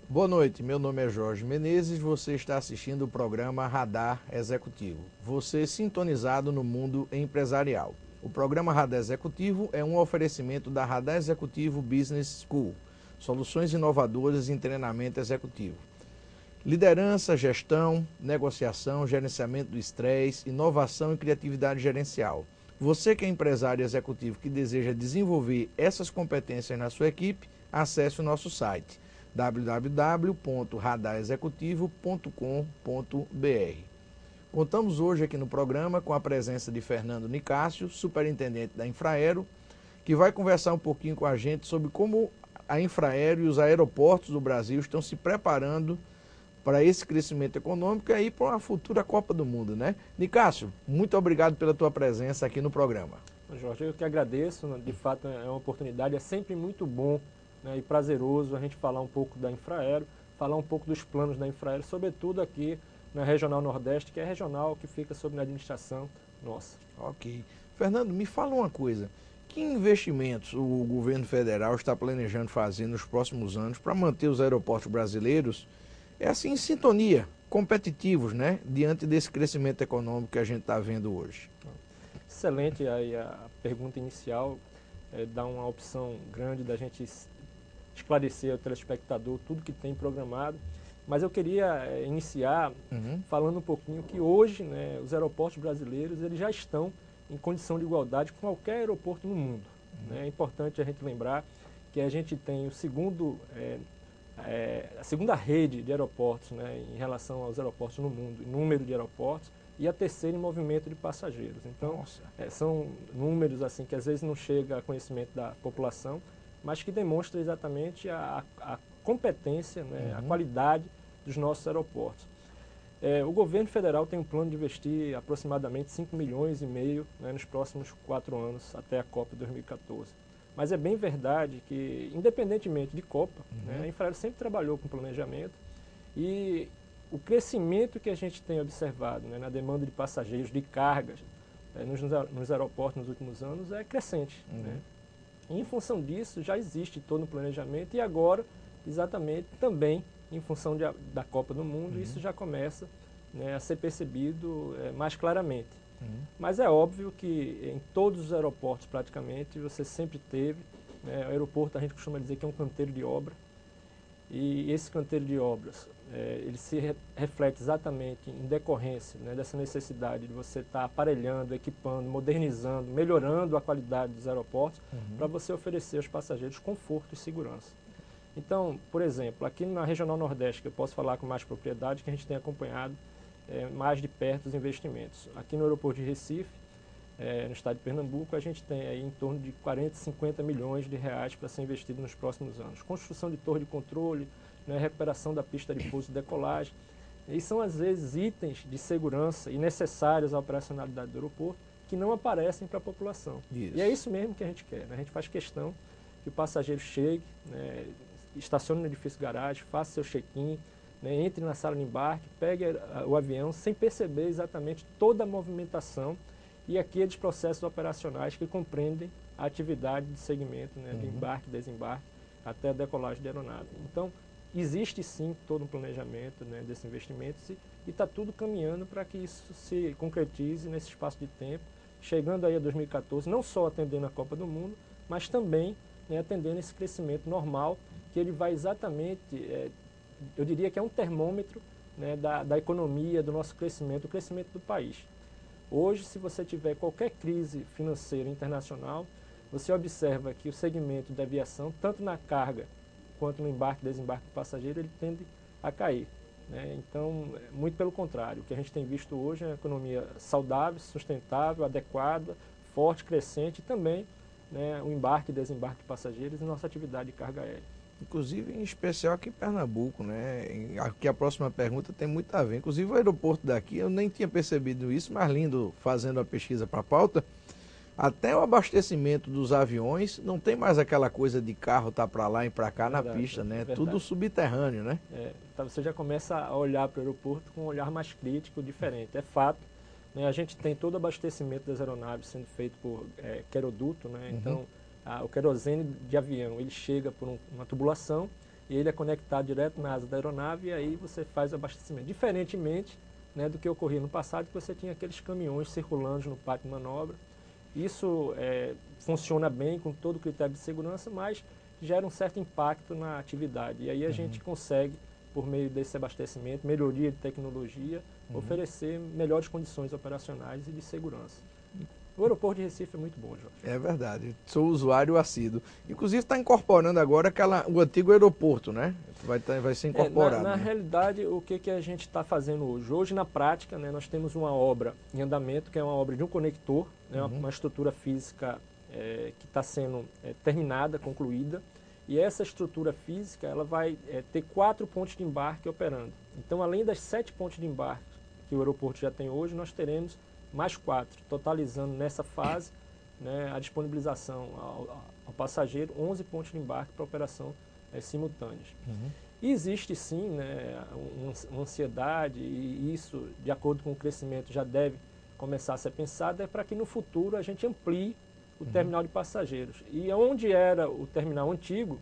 Boa noite, meu nome é Jorge Menezes, você está assistindo o programa Radar Executivo. Você sintonizado no mundo empresarial. O programa Radar Executivo é um oferecimento da Radar Executivo Business School, soluções inovadoras em treinamento executivo. Liderança, gestão, negociação, gerenciamento do estresse, inovação e criatividade gerencial. Você que é empresário executivo que deseja desenvolver essas competências na sua equipe, acesse o nosso site www.radarexecutivo.com.br. Contamos hoje aqui no programa com a presença de Fernando Nicásio, superintendente da Infraero, que vai conversar um pouquinho com a gente sobre como a Infraero e os aeroportos do Brasil estão se preparando para esse crescimento econômico e aí para uma futura Copa do Mundo, né? Nicásio, muito obrigado pela tua presença aqui no programa. Jorge, eu que agradeço, de fato é uma oportunidade, é sempre muito bom, né, e prazeroso a gente falar um pouco da Infraero, falar um pouco dos planos da Infraero, sobretudo aqui na Regional Nordeste, que é a regional que fica sob a administração nossa. Ok. Fernando, me fala uma coisa, que investimentos o governo federal está planejando fazer nos próximos anos para manter os aeroportos brasileiros, em sintonia, competitivos, né, diante desse crescimento econômico que a gente está vendo hoje? Excelente aí a pergunta inicial, dá uma opção grande da gente esclarecer ao telespectador tudo que tem programado, mas eu queria iniciar falando um pouquinho que hoje, né, os aeroportos brasileiros eles já estão em condição de igualdade com qualquer aeroporto no mundo. Né? É importante a gente lembrar que a gente tem a segunda rede de aeroportos, né, em relação aos aeroportos no mundo, em número de aeroportos, e a terceira em movimento de passageiros. Então, são números assim que às vezes não chega a conhecimento da população, mas que demonstra exatamente a competência, né, a qualidade dos nossos aeroportos. O governo federal tem um plano de investir aproximadamente 5,5 milhões, né, nos próximos 4 anos, até a Copa 2014. Mas é bem verdade que, independentemente de Copa, né, a Infraero sempre trabalhou com planejamento e o crescimento que a gente tem observado, né, na demanda de passageiros, de cargas, nos aeroportos nos últimos anos é crescente. Né? E, em função disso, já existe todo um planejamento e agora, exatamente, também em função da Copa do Mundo, isso já começa, né, a ser percebido mais claramente. Mas é óbvio que em todos os aeroportos, praticamente, você sempre teve, né, o aeroporto a gente costuma dizer que é um canteiro de obra, e esse canteiro de obras, ele se reflete exatamente em decorrência, né, dessa necessidade de você estar aparelhando, equipando, modernizando, melhorando a qualidade dos aeroportos para você oferecer aos passageiros conforto e segurança. Então, por exemplo, aqui na Regional Nordeste, que eu posso falar com mais propriedade, que a gente tem acompanhado mais de perto os investimentos. Aqui no aeroporto de Recife, no estado de Pernambuco, a gente tem aí em torno de 40, 50 milhões de reais para ser investido nos próximos anos. Construção de torre de controle, né, recuperação da pista de pouso e decolagem. E são, às vezes, itens de segurança e necessários à operacionalidade do aeroporto que não aparecem para a população. Isso. E é isso mesmo que a gente quer. Né? A gente faz questão que o passageiro chegue, né, estacione no edifício garagem, faça seu check-in, né, entre na sala de embarque, pegue o avião sem perceber exatamente toda a movimentação e aqueles processos operacionais que compreendem a atividade de segmento, né, de embarque, desembarque, até a decolagem da aeronave. Então, existe sim todo um planejamento, né, desses investimentos e está tudo caminhando para que isso se concretize nesse espaço de tempo, chegando aí a 2014, não só atendendo a Copa do Mundo, mas também, né, atendendo esse crescimento normal, que ele vai exatamente, eu diria que é um termômetro, né, da economia, do nosso crescimento, do crescimento do país. Hoje, se você tiver qualquer crise financeira internacional, você observa que o segmento da aviação, tanto na carga quanto no embarque e desembarque do passageiro, ele tende a cair. Né? Então, muito pelo contrário, o que a gente tem visto hoje é uma economia saudável, sustentável, adequada, forte, crescente e também, né, o embarque e desembarque de passageiros e nossa atividade de carga aérea. Inclusive, em especial aqui em Pernambuco, né? Aqui a próxima pergunta tem muito a ver. Inclusive, o aeroporto daqui, eu nem tinha percebido isso, mas Lindo, fazendo a pesquisa para a pauta, até o abastecimento dos aviões, não tem mais aquela coisa de carro tá para lá e para cá na Verdade, pista, né? É verdade. tudo subterrâneo, né? Então você já começa a olhar para o aeroporto com um olhar mais crítico, diferente. É fato, né? A gente tem todo o abastecimento das aeronaves sendo feito por queroduto, né? Então o querosene de avião, ele chega por uma tubulação e ele é conectado direto na asa da aeronave e aí você faz o abastecimento. Diferentemente, né, do que ocorria no passado, que você tinha aqueles caminhões circulando no pátio de manobra. Isso funciona bem com todo o critério de segurança, mas gera um certo impacto na atividade. E aí a gente consegue, por meio desse abastecimento, melhoria de tecnologia, oferecer melhores condições operacionais e de segurança. O aeroporto de Recife é muito bom, Jorge. É verdade, sou usuário assíduo. Inclusive está incorporando agora o antigo aeroporto, né? Vai ser incorporado. Na né? realidade, o que a gente está fazendo hoje? Hoje, na prática, né, nós temos uma obra em andamento, que é uma obra de um conector, né, uma estrutura física que está sendo terminada, concluída. E essa estrutura física ela vai ter 4 pontos de embarque operando. Então, além das 7 pontos de embarque que o aeroporto já tem hoje, nós teremos mais 4, totalizando nessa fase, né, a disponibilização ao passageiro, 11 pontos de embarque para operação simultâneas. E existe sim, né, uma ansiedade, e isso, de acordo com o crescimento, já deve começar a ser pensado, é para que no futuro a gente amplie o terminal de passageiros. E onde era o terminal antigo,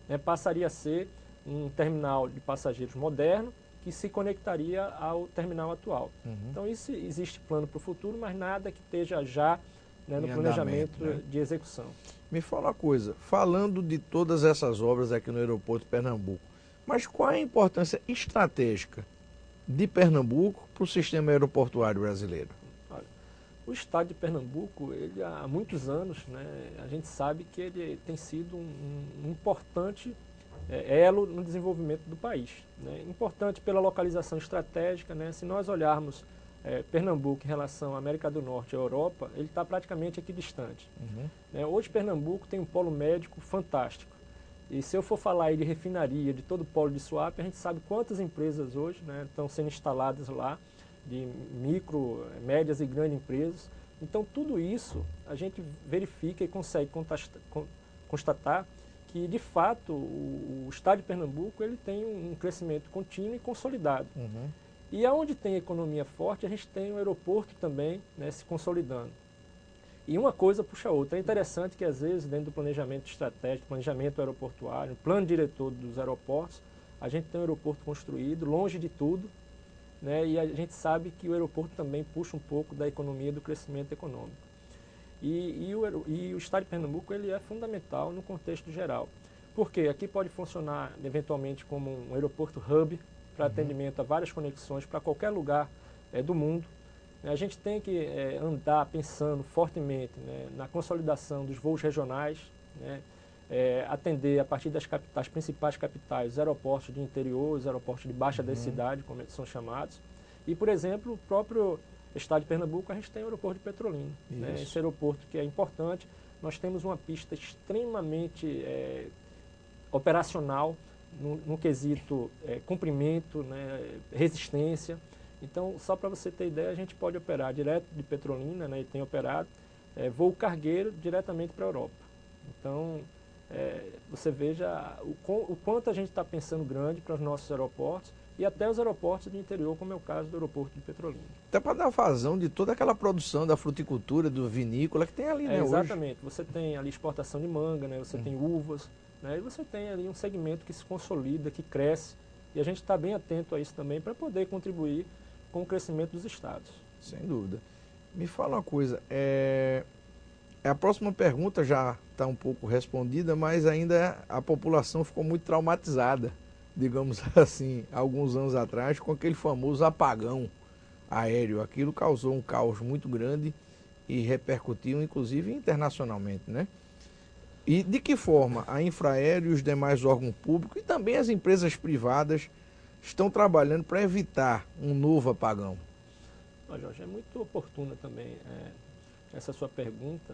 né, passaria a ser um terminal de passageiros moderno, que se conectaria ao terminal atual. Então, isso existe plano para o futuro, mas nada que esteja já, né, no planejamento, né, de execução. Me fala uma coisa, falando de todas essas obras aqui no aeroporto de Pernambuco, mas qual é a importância estratégica de Pernambuco para o sistema aeroportuário brasileiro? Olha, o estado de Pernambuco, ele há muitos anos, né, a gente sabe que ele tem sido um importante elo no desenvolvimento do país. Né? Importante pela localização estratégica, né? Se nós olharmos Pernambuco em relação à América do Norte e à Europa, ele está praticamente equidistante. Né? Hoje Pernambuco tem um polo médico fantástico. E se eu for falar aí de refinaria, de todo o polo de Suape, a gente sabe quantas empresas hoje, né, estão sendo instaladas lá, de micro, médias e grandes empresas. Então tudo isso a gente verifica e consegue constatar que, de fato, o estado de Pernambuco ele tem um crescimento contínuo e consolidado. E aonde tem economia forte, a gente tem o aeroporto também, né, se consolidando. E uma coisa puxa a outra. É interessante que, às vezes, dentro do planejamento estratégico, planejamento aeroportuário, plano diretor dos aeroportos, a gente tem um aeroporto construído, longe de tudo, né, e a gente sabe que o aeroporto também puxa um pouco da economia, do crescimento econômico. E o estado de Pernambuco ele é fundamental no contexto geral. Porque aqui pode funcionar, eventualmente, como um aeroporto hub para atendimento a várias conexões para qualquer lugar do mundo. A gente tem que andar pensando fortemente, né, na consolidação dos voos regionais, né, atender a partir das principais capitais, os aeroportos de interior, os aeroportos de baixa densidade, como eles são chamados. E, por exemplo, o próprio estado de Pernambuco, a gente tem o aeroporto de Petrolina. Né? Esse aeroporto que é importante, nós temos uma pista extremamente operacional, no quesito comprimento, né, resistência. Então, só para você ter ideia, a gente pode operar direto de Petrolina, né, e tem operado voo cargueiro diretamente para a Europa. Então, você veja o quanto a gente está pensando grande para os nossos aeroportos, e até os aeroportos do interior, como é o caso do aeroporto de Petrolina. Até para dar vazão de toda aquela produção da fruticultura, do vinícola que tem ali, né, exatamente. Hoje. Você tem ali exportação de manga, né, você tem uvas, né, e você tem ali um segmento que se consolida, que cresce, e a gente está bem atento a isso também para poder contribuir com o crescimento dos estados. Sem dúvida. Me fala uma coisa, a próxima pergunta já está um pouco respondida, mas ainda a população ficou muito traumatizada, digamos assim, alguns anos atrás, com aquele famoso apagão aéreo. Aquilo causou um caos muito grande e repercutiu, inclusive, internacionalmente, né? E de que forma a Infraero e os demais órgãos públicos e também as empresas privadas estão trabalhando para evitar um novo apagão? Jorge, é muito oportuna também essa sua pergunta.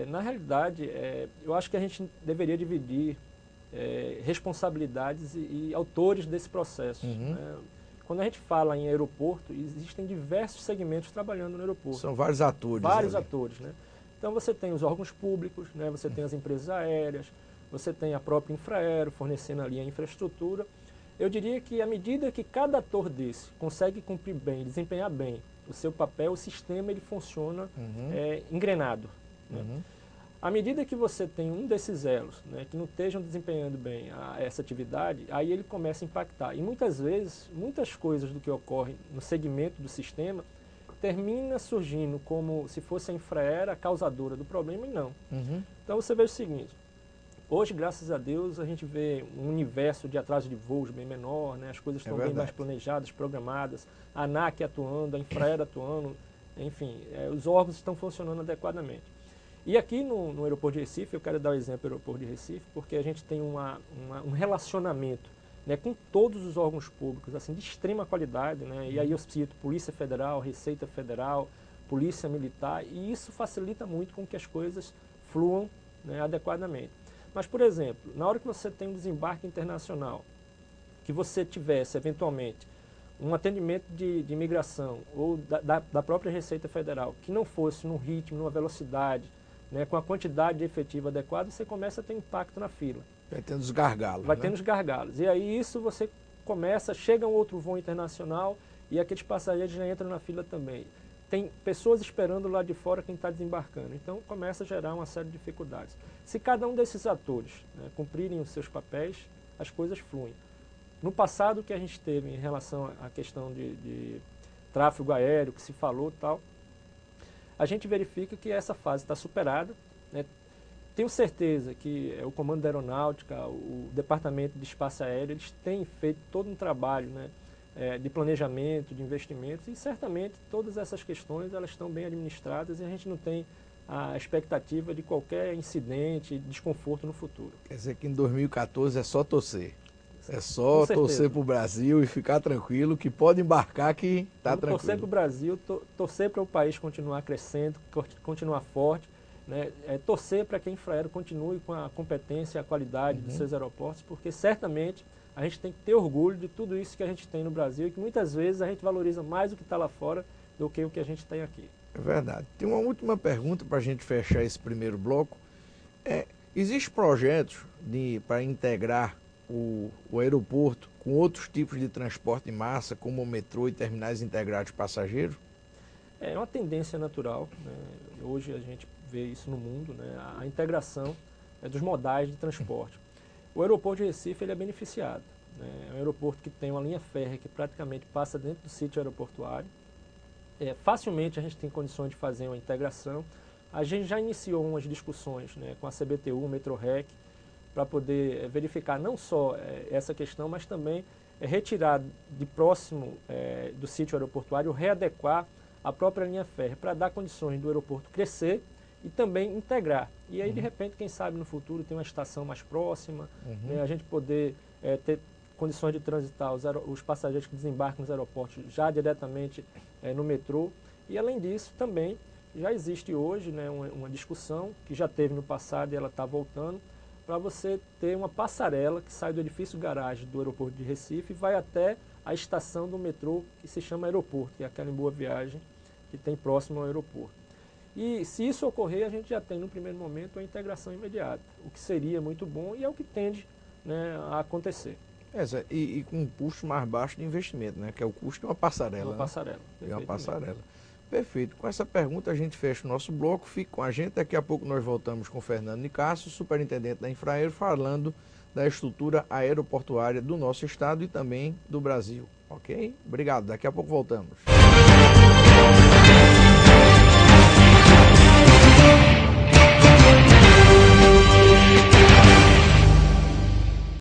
Na realidade, eu acho que a gente deveria dividir responsabilidades e autores desse processo. Né? Quando a gente fala em aeroporto, existem diversos segmentos trabalhando no aeroporto. São vários atores. Vários atores, né? Então você tem os órgãos públicos, né, você tem as empresas aéreas, você tem a própria Infraero fornecendo ali a infraestrutura. Eu diria que à medida que cada ator desse consegue cumprir bem, desempenhar bem o seu papel, o sistema ele funciona engrenado. Né? À medida que você tem um desses elos, né, que não estejam desempenhando bem essa atividade, aí ele começa a impactar. E muitas vezes, muitas coisas do que ocorre no segmento do sistema termina surgindo como se fosse a Infraero a causadora do problema e não. Então você vê o seguinte, hoje, graças a Deus, a gente vê um universo de atraso de voos bem menor, né, as coisas estão bem mais planejadas, programadas, a ANAC atuando, a Infraero atuando, enfim, os órgãos estão funcionando adequadamente. E aqui no aeroporto de Recife, eu quero dar o exemplo do aeroporto de Recife, porque a gente tem um relacionamento, né, com todos os órgãos públicos, assim, de extrema qualidade, né, e aí eu cito Polícia Federal, Receita Federal, Polícia Militar, e isso facilita muito com que as coisas fluam, né, adequadamente. Mas, por exemplo, na hora que você tem um desembarque internacional, que você tivesse, eventualmente, um atendimento de imigração ou da própria Receita Federal, que não fosse num ritmo, numa velocidade, né, com a quantidade efetiva adequada, você começa a ter impacto na fila. Vai tendo os gargalos. Vai tendo os gargalos. E aí isso você chega um outro voo internacional e aqueles passageiros já entram na fila também. Tem pessoas esperando lá de fora quem está desembarcando. Então começa a gerar uma série de dificuldades. Se cada um desses atores, né, cumprirem os seus papéis, as coisas fluem. No passado, o que a gente teve em relação à questão de tráfego aéreo, que se falou e tal, a gente verifica que essa fase está superada. Né? Tenho certeza que o Comando da Aeronáutica, o Departamento de Espaço Aéreo, eles têm feito todo um trabalho, né, de planejamento, de investimentos, e certamente todas essas questões elas estão bem administradas e a gente não tem a expectativa de qualquer incidente, desconforto no futuro. Quer dizer que em 2014 é só torcer. É só torcer para o Brasil e ficar tranquilo que pode embarcar que está tranquilo. Torcer para o Brasil, torcer para o país continuar crescendo, continuar forte, né? Torcer para que a Infraero continue com a competência e a qualidade dos seus aeroportos, porque certamente a gente tem que ter orgulho de tudo isso que a gente tem no Brasil e que muitas vezes a gente valoriza mais o que está lá fora do que o que a gente tem aqui. É verdade. Tem uma última pergunta para a gente fechar esse primeiro bloco. Existem projetos para integrar o aeroporto com outros tipos de transporte em massa, como o metrô e terminais integrados de passageiros? É uma tendência natural, né? Hoje a gente vê isso no mundo, né? A integração dos modais de transporte. O aeroporto de Recife ele é beneficiado, né? É um aeroporto que tem uma linha férrea que praticamente passa dentro do sítio aeroportuário. Facilmente a gente tem condições de fazer uma integração. A gente já iniciou umas discussões, né, com a CBTU, Metrorec, para poder verificar não só essa questão, mas também retirar de próximo do sítio aeroportuário, readequar a própria linha férrea, para dar condições do aeroporto crescer e também integrar. E aí, de repente, quem sabe no futuro tem uma estação mais próxima, né, a gente poder ter condições de transitar os passageiros que desembarcam nos aeroportos já diretamente no metrô. E, além disso, também já existe hoje, né, uma discussão que já teve no passado e ela está voltando, para você ter uma passarela que sai do edifício garagem do aeroporto de Recife e vai até a estação do metrô que se chama aeroporto, que é aquela em Boa Viagem que tem próximo ao aeroporto. E se isso ocorrer, a gente já tem no primeiro momento a integração imediata, o que seria muito bom e é o que tende, né, a acontecer. E com um custo mais baixo de investimento, né, que é o custo de uma passarela. Uma passarela. Uma passarela. Perfeito. Com essa pergunta a gente fecha o nosso bloco. Fique com a gente. Daqui a pouco nós voltamos com o Fernando Nicásio, superintendente da Infraero, falando da estrutura aeroportuária do nosso estado e também do Brasil. Ok? Obrigado. Daqui a pouco voltamos.